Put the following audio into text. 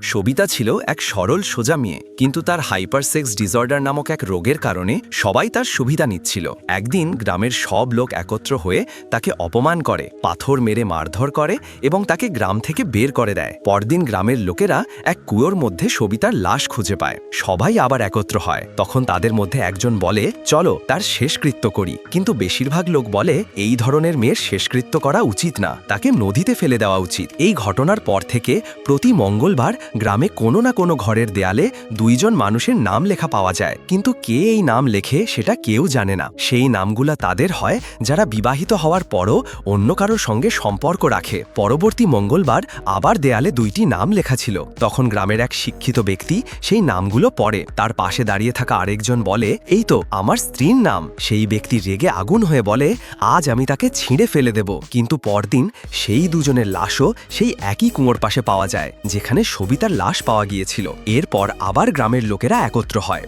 সবিতা ছিল এক সরল সোজা মেয়ে, কিন্তু তার হাইপারসেক্স ডিসঅর্ডার নামক এক রোগের কারণে সবাই তার সুবিধা নিচ্ছিল। একদিন গ্রামের সব লোক একত্র হয়ে তাকে অপমান করে, পাথর মেরে মারধর করে এবং তাকে গ্রাম থেকে বের করে দেয়। পরদিন গ্রামের লোকেরা এক কুয়োর মধ্যে সবিতার লাশ খুঁজে পায়। সবাই আবার একত্র হয়। তখন তাদের মধ্যে একজন বলে, চলো তার শেষকৃত্য করি। কিন্তু বেশিরভাগ লোক বলে, এই ধরনের মেয়ের শেষকৃত্য করা উচিত না, তাকে নদীতে ফেলে দেওয়া উচিত। এই ঘটনার পর থেকে প্রতি মঙ্গলবার গ্রামে কোনো না কোনো ঘরের দেয়ালে দুইজন মানুষের নাম লেখা পাওয়া যায়, কিন্তু কে এই নাম লেখে সেটা কেউ জানে না। সেই নামগুলা তাদের হয় যারা বিবাহিত হওয়ার পরও অন্য কারোর সঙ্গে সম্পর্ক রাখে। পরবর্তী মঙ্গলবার আবার দেয়ালে দুইটি নাম লেখা ছিল। তখন গ্রামের এক শিক্ষিত ব্যক্তি সেই নামগুলো পড়ে। তার পাশে দাঁড়িয়ে থাকা আরেকজন বলে, এই তো আমার স্ত্রীর নাম। সেই ব্যক্তি রেগে আগুন হয়ে বলে, আজ আমি তাকে ছিঁড়ে ফেলে দেব। কিন্তু পরদিন সেই দুজনের লাশও সেই একই কুয়োর পাশে পাওয়া যায়, যেখানে সবিতার লাশ পাওয়া গিয়েছিল। এরপর আবার গ্রামের লোকেরা একত্র হয়।